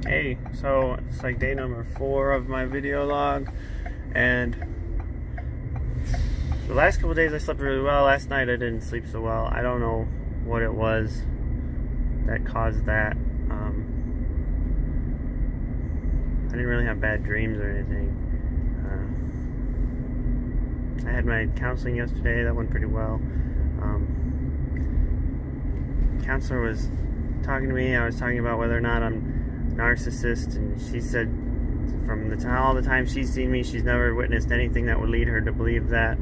Hey, so it's like day number 4 of my video log, and the last couple days I slept really well. Last night I didn't sleep so well. I don't know what it was that caused that. I didn't really have bad dreams or anything. I had my counseling yesterday. That went pretty well. Counselor was talking to me. I was talking about whether or not I'm a narcissist, and she said from all the time she's seen me, she's never witnessed anything that would lead her to believe that.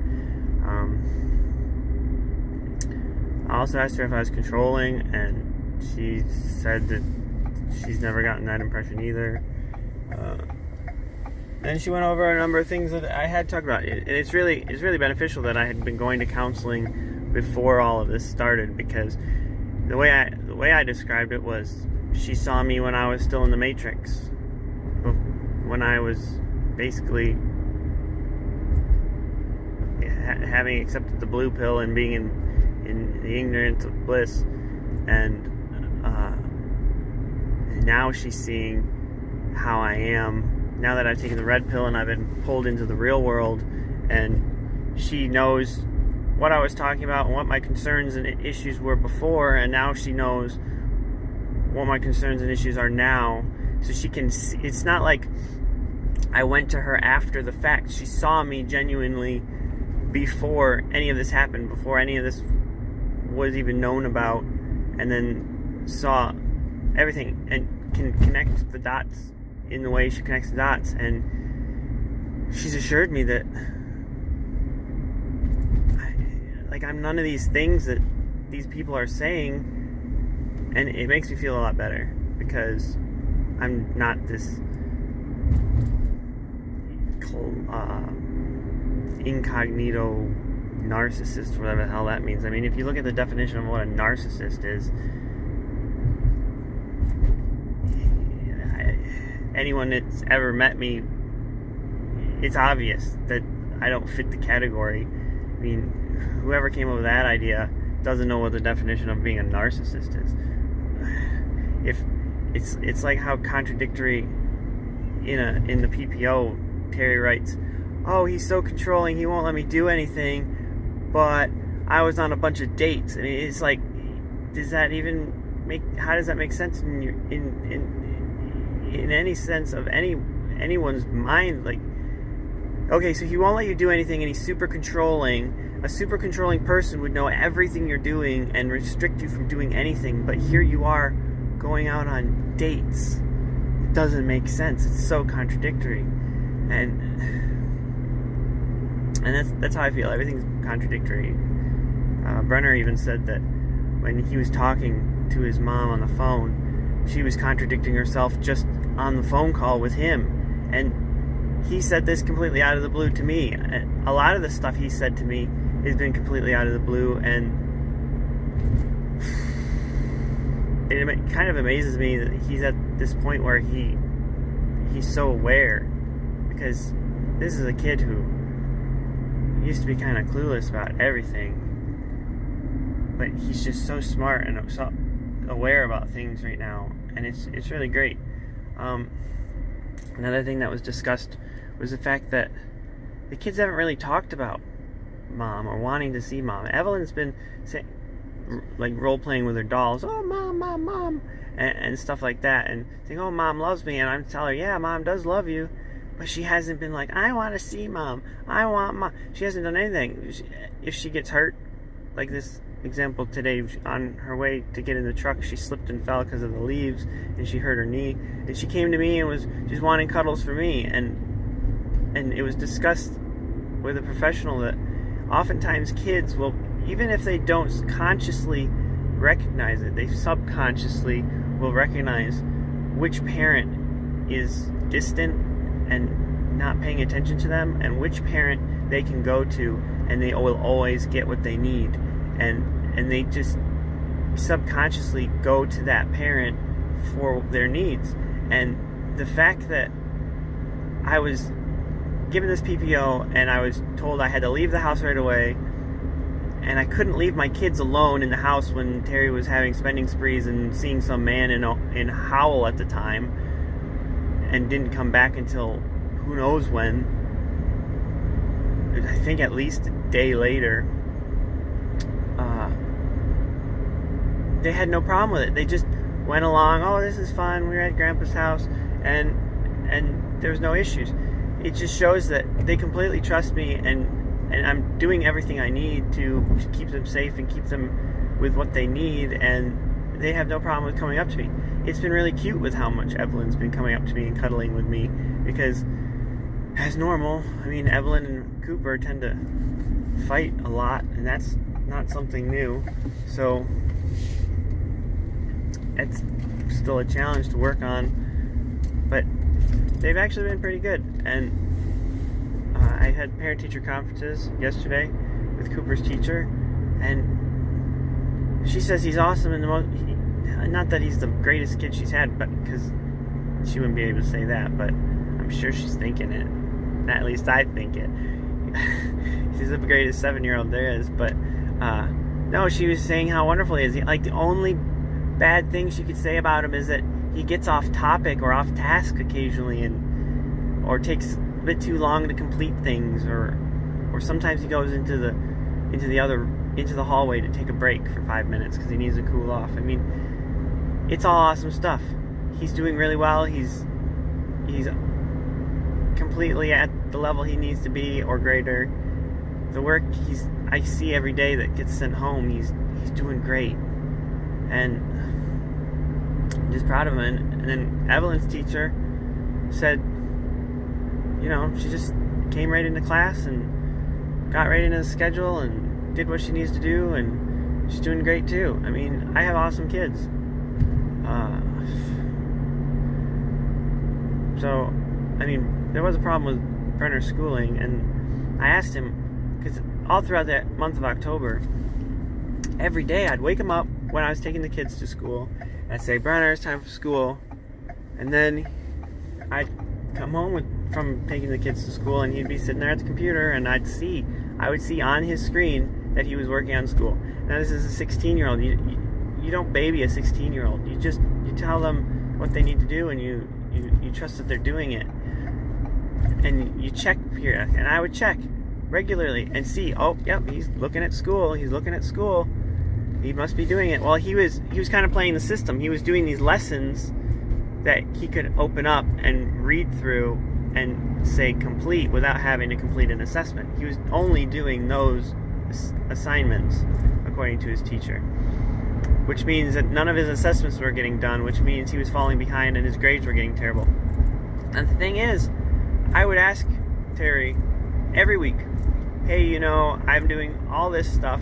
I also asked her if I was controlling, and she said that she's never gotten that impression either. And she went over a number of things that I had talked about. And it's really beneficial that I had been going to counseling before all of this started, because the way I described it was, she saw me when I was still in the Matrix, when I was basically having accepted the blue pill and being in the ignorance of bliss, and now she's seeing how I am now that I've taken the red pill and I've been pulled into the real world, and she knows what I was talking about and what my concerns and issues were before, and now she knows what my concerns and issues are now. So she can see, it's not like I went to her after the fact. She saw me genuinely before any of this happened, before any of this was even known about, and then saw everything and can connect the dots in the way she connects the dots. And she's assured me that I'm none of these things that these people are saying, and it makes me feel a lot better, because I'm not this incognito narcissist, whatever the hell that means. I mean, if you look at the definition of what a narcissist is, anyone that's ever met me, it's obvious that I don't fit the category. I mean, whoever came up with that idea doesn't know what the definition of being a narcissist is. If it's like how contradictory in the PPO, Terry writes, "Oh, he's so controlling, he won't let me do anything, but I was on a bunch of dates." I mean, it's like, does that even how does that make sense in any sense of anyone's mind? Like, okay, so he won't let you do anything, and he's super controlling. A super controlling person would know everything you're doing and restrict you from doing anything, but here you are going out on dates. It doesn't make sense. It's so contradictory, and that's how I feel. Everything's contradictory. Brenner even said that when he was talking to his mom on the phone, she was contradicting herself just on the phone call with him, and he said this completely out of the blue to me. And a lot of the stuff he said to me has been completely out of the blue, and it kind of amazes me that he's at this point where he's so aware, because this is a kid who used to be kind of clueless about everything, but he's just so smart and so aware about things right now, and it's really great. Another thing that was discussed was the fact that the kids haven't really talked about mom or wanting to see mom. Evelyn's been role-playing with her dolls, "Oh, mom," and stuff like that, and saying, "Oh, mom loves me," and I'm telling her, "Yeah, mom does love you," but she hasn't been like, "I want to see mom, I want mom." She hasn't done anything. If she gets hurt, like this example today, on her way to get in the truck, she slipped and fell because of the leaves, and she hurt her knee, and she came to me and was just wanting cuddles for me, and it was discussed with a professional that oftentimes kids will, even if they don't consciously recognize it, they subconsciously will recognize which parent is distant and not paying attention to them, and which parent they can go to and they will always get what they need, and they just subconsciously go to that parent for their needs. And the fact that I was given this PPO and I was told I had to leave the house right away, and I couldn't leave my kids alone in the house when Terry was having spending sprees and seeing some man in Howell at the time, and didn't come back until who knows when. I think at least a day later. They had no problem with it. They just went along. Oh, this is fun. We were at Grandpa's house, and there was no issues. It just shows that they completely trust me, and I'm doing everything I need to keep them safe and keep them with what they need, and they have no problem with coming up to me. It's been really cute with how much Evelyn's been coming up to me and cuddling with me, because as normal, I mean, Evelyn and Cooper tend to fight a lot, and that's not something new. So it's still a challenge to work on, but they've actually been pretty good. And I had parent-teacher conferences yesterday with Cooper's teacher, and she says he's awesome and not that he's the greatest kid she's had, but because she wouldn't be able to say that, but I'm sure she's thinking it. At least I think it. He's the greatest 7-year-old there is, but no, she was saying how wonderful he is. Like, the only bad thing she could say about him is that he gets off topic or off task occasionally, or takes a bit too long to complete things, or sometimes he goes into the hallway to take a break for 5 minutes because he needs to cool off. I mean, it's all awesome stuff. He's doing really well. He's completely at the level he needs to be or greater. The work I see every day that gets sent home, he's doing great, and I'm just proud of him. And then Evelyn's teacher said, she just came right into class and got right into the schedule and did what she needs to do, and she's doing great too. I mean, I have awesome kids. So, I mean, there was a problem with Brenner's schooling, and I asked him, because all throughout that month of October, every day I'd wake him up when I was taking the kids to school, and I'd say, Brenner, it's time for school. And then I'd come home from taking the kids to school, and he'd be sitting there at the computer, and I would see on his screen that he was working on school. Now, this is a 16-year-old. You don't baby a 16-year-old. You tell them what they need to do, and you trust that they're doing it. And you check here, and I would check regularly and see, oh, yep, he's looking at school. He must be doing it. Well, he was kind of playing the system. He was doing these lessons that he could open up and read through and say complete without having to complete an assessment. He was only doing those assignments according to his teacher, which means that none of his assessments were getting done, which means he was falling behind and his grades were getting terrible. And the thing is, I would ask Terry every week, hey, I'm doing all this stuff,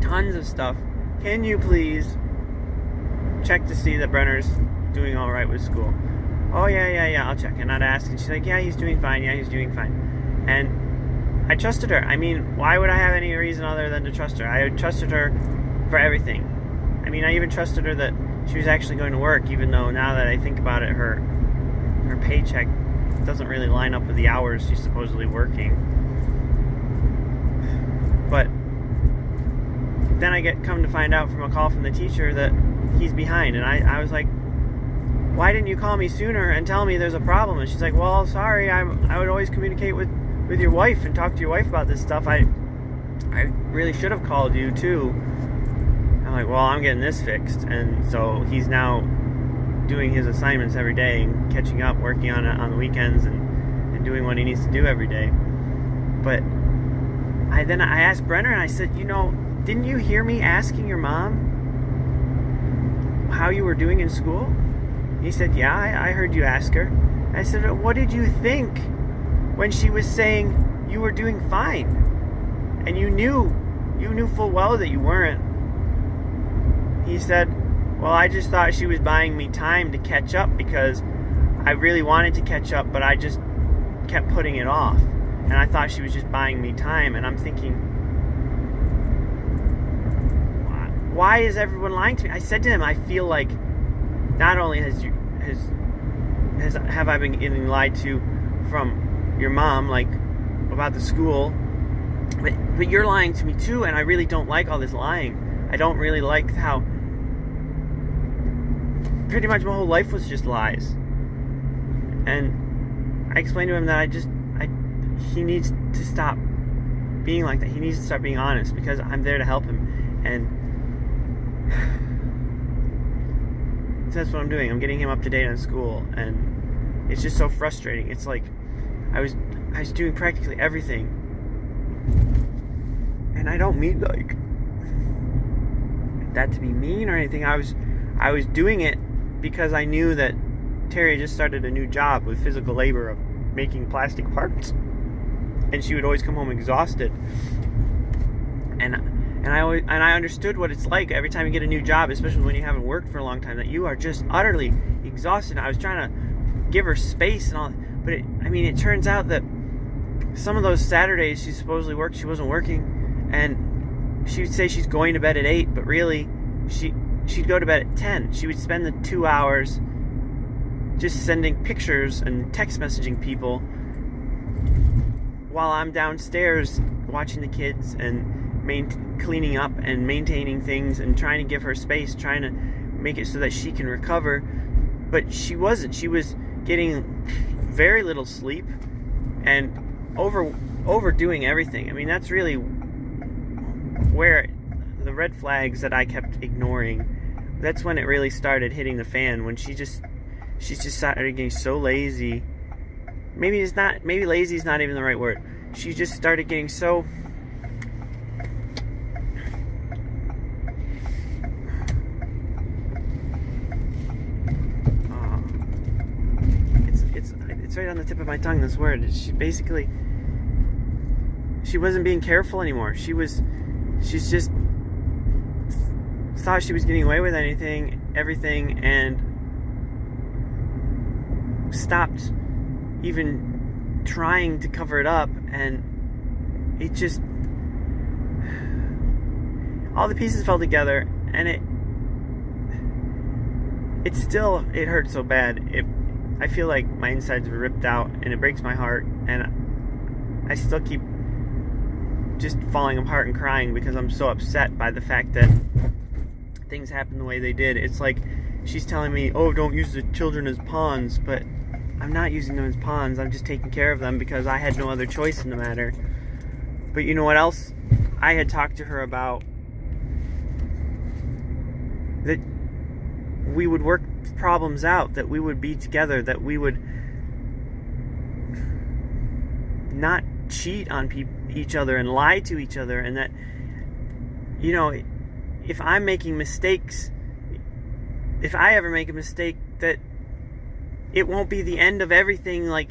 tons of stuff. Can you please check to see that Brenner's doing all right with school? Oh, yeah, I'll check. And I'd ask, and she's like, yeah, he's doing fine. And I trusted her. I mean, why would I have any reason other than to trust her? I trusted her for everything. I mean, I even trusted her that she was actually going to work, even though now that I think about it, her paycheck doesn't really line up with the hours she's supposedly working. But then I come to find out from a call from the teacher that he's behind, and I was like, why didn't you call me sooner and tell me there's a problem? And she's like, well, sorry, I would always communicate with your wife and talk to your wife about this stuff. I really should have called you too. I'm like, well, I'm getting this fixed. And so he's now doing his assignments every day and catching up, working on it on the weekends, and doing what he needs to do every day. But I asked Brenner, and I said, didn't you hear me asking your mom how you were doing in school? He said, yeah, I heard you ask her. I said, what did you think when she was saying you were doing fine? And you knew full well that you weren't. He said, well, I just thought she was buying me time to catch up because I really wanted to catch up, but I just kept putting it off. And I thought she was just buying me time. And I'm thinking, why is everyone lying to me? I said to him, I feel like not only have I been getting lied to from your mom, like about the school, but you're lying to me too, and I really don't like all this lying. I don't really like how pretty much my whole life was just lies. And I explained to him that he needs to stop being like that. He needs to start being honest, because I'm there to help him. And that's what I'm doing. I'm getting him up to date on school, and it's just so frustrating. It's like I was doing practically everything, and I don't mean like that to be mean or anything. I was doing it because I knew that Terry just started a new job with physical labor of making plastic parts, and she would always come home exhausted. And I understood what it's like every time you get a new job, especially when you haven't worked for a long time, that you are just utterly exhausted. I was trying to give her space and all, but it turns out that some of those Saturdays she supposedly worked, she wasn't working, and she would say she's going to bed at 8, but really she'd go to bed at 10. She would spend the 2 hours just sending pictures and text messaging people while I'm downstairs watching the kids and cleaning up and maintaining things and trying to give her space, trying to make it so that she can recover. But she wasn't. She was getting very little sleep and overdoing everything. I mean, that's really where the red flags that I kept ignoring, that's when it really started hitting the fan, when she just started getting so lazy. Maybe lazy is not even the right word. She just started getting so it's right on the tip of my tongue, this word. She wasn't being careful anymore. She's just thought she was getting away with everything, and stopped even trying to cover it up. And it just, all the pieces fell together, and it hurts so bad. I feel like my insides were ripped out, and it breaks my heart, and I still keep just falling apart and crying because I'm so upset by the fact that things happened the way they did. It's like she's telling me, oh, don't use the children as pawns, but I'm not using them as pawns. I'm just taking care of them because I had no other choice in the matter. But you know what else I had talked to her about? That we would work problems out, that we would be together, that we would not cheat on each other and lie to each other, and that, you know, if I'm making mistakes, if I ever make a mistake, that it won't be the end of everything. Like,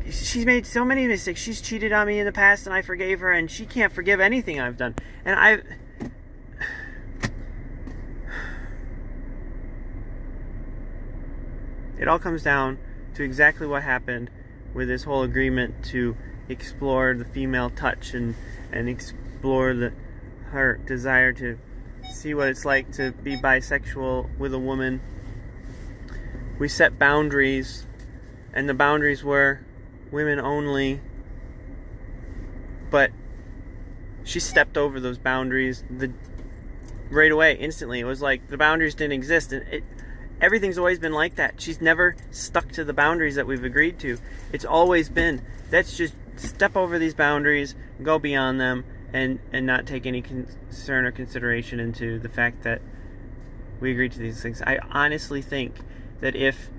she's made so many mistakes. She's cheated on me in the past, and I forgave her, and she can't forgive anything I've done. And it all comes down to exactly what happened with this whole agreement to explore the female touch and explore her desire to see what it's like to be bisexual with a woman. We set boundaries, and the boundaries were women only, but she stepped over those boundaries right away, instantly. It was like the boundaries didn't exist, and everything's always been like that. She's never stuck to the boundaries that we've agreed to. It's always been, let's just step over these boundaries, go beyond them, and not take any concern or consideration into the fact that we agreed to these things. I honestly think that if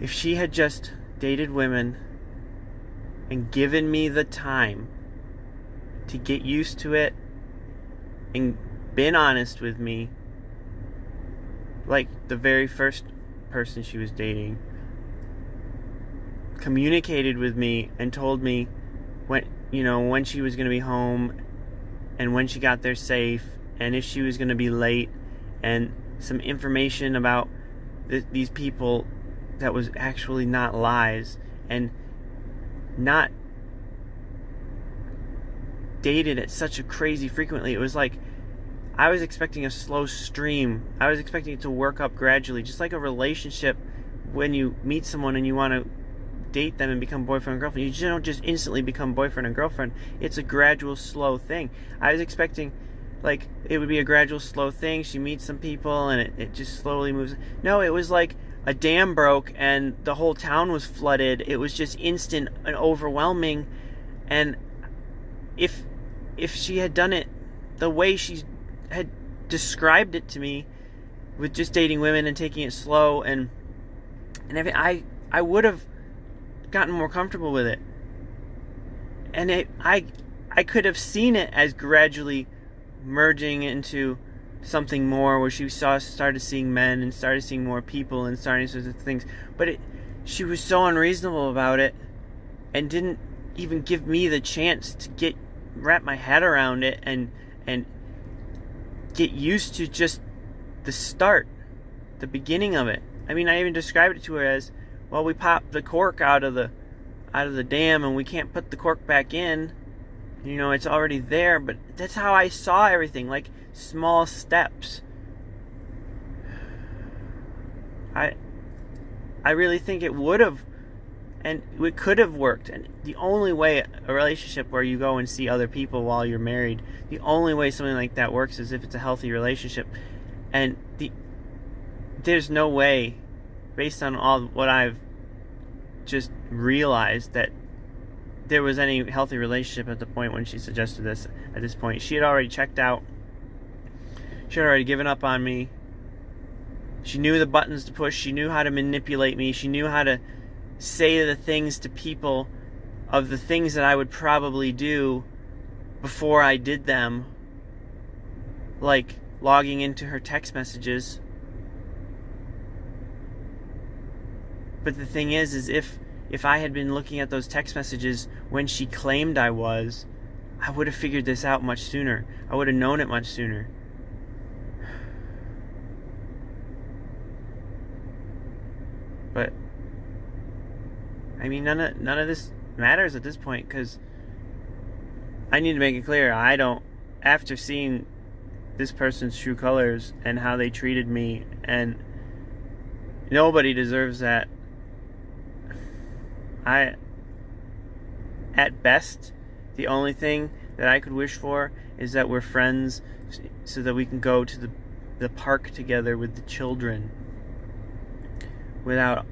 she had just dated women and given me the time to get used to it and been honest with me, like the very first person she was dating, communicated with me and told me when she was going to be home and when she got there safe and if she was going to be late, and some information about these people that was actually not lies, and not dated at such a crazy frequently. It was like I was expecting a slow stream. I was expecting it to work up gradually, just like a relationship. When you meet someone and you want to date them and become boyfriend and girlfriend, you don't just instantly become boyfriend and girlfriend. It's a gradual, slow thing. I was expecting like it would be a gradual, slow thing. She meets some people and it just slowly moves. No, it was like a dam broke and the whole town was flooded. It was just instant and overwhelming. And if she had done it the way she had described it to me, with just dating women and taking it slow and everything, I would have gotten more comfortable with it. And I could have seen it as gradually merging into something more, where she started seeing men and started seeing more people and starting sorts of things. But she was so unreasonable about it and didn't even give me the chance to wrap my head around it and get used to just the beginning of it. I mean, I even described it to her as, well, we popped the cork out of the dam and we can't put the cork back in. It's already there. But that's how I saw everything, like small steps. I really think it would have, and it could have worked. And the only way a relationship where you go and see other people while you're married, the only way something like that works is if it's a healthy relationship. And there's no way, based on all what I've just realized, that there was any healthy relationship at the point when she suggested this. At this point, she had already checked out. She had already given up on me. She knew the buttons to push. She knew how to manipulate me. She knew how to say the things to people of the things that I would probably do before I did them, like logging into her text messages. But the thing is if I had been looking at those text messages when she claimed I was, I would have figured this out much sooner. I would have known it much sooner. But I mean, none of this matters at this point, because I need to make it clear, after seeing this person's true colors and how they treated me, and nobody deserves that. At best, the only thing that I could wish for is that we're friends, so that we can go to the park together with the children without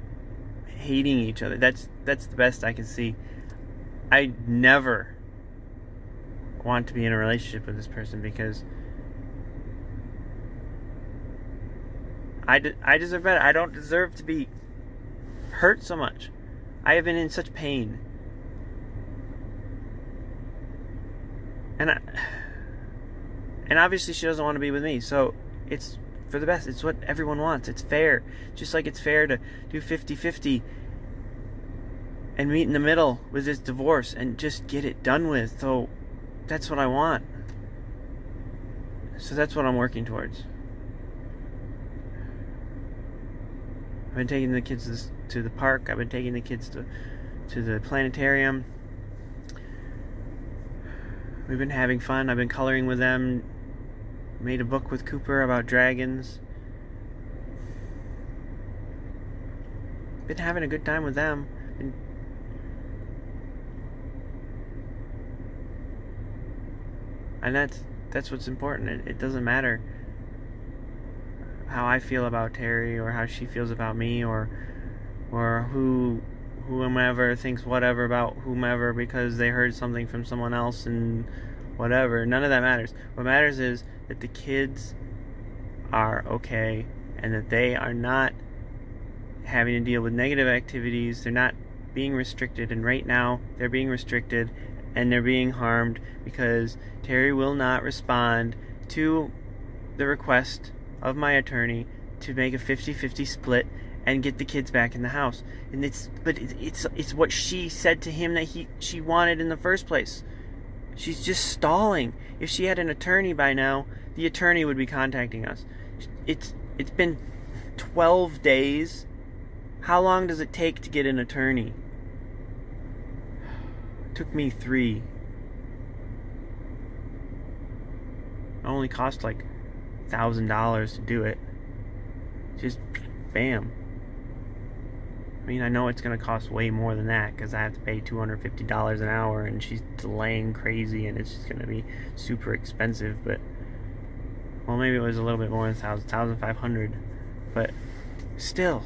hating each other. That's the best I can see. I never want to be in a relationship with this person, because I deserve better. I don't deserve to be hurt so much. I have been in such pain. And obviously she doesn't want to be with me, so it's for the best. It's what everyone wants. It's fair. Just like it's fair to do 50-50 and meet in the middle with this divorce and just get it done with. So that's what I want. So that's what I'm working towards. I've been taking the kids to the park. I've been taking the kids to the planetarium. We've been having fun. I've been coloring with them. Made a book with Cooper about dragons. Been having a good time with them. And that's what's important. It doesn't matter how I feel about Terry, or how she feels about me, or whomever thinks whatever about whomever because they heard something from someone else and whatever. None of that matters. What matters is that the kids are okay, and that they are not having to deal with negative activities. They're not being restricted, and right now they're being restricted and they're being harmed because Terry will not respond to the request of my attorney to make a 50-50 split and get the kids back in the house. And it's what she said to him that she wanted in the first place. She's just stalling. If she had an attorney by now, the attorney would be contacting us. It's been 12 days. How long does it take to get an attorney? It took me 3. It only cost like $1,000 to do it. Just bam. I mean, I know it's going to cost way more than that because I have to pay $250 an hour, and she's delaying crazy, and it's just going to be super expensive. But, well, maybe it was a little bit more than $1,500. But still,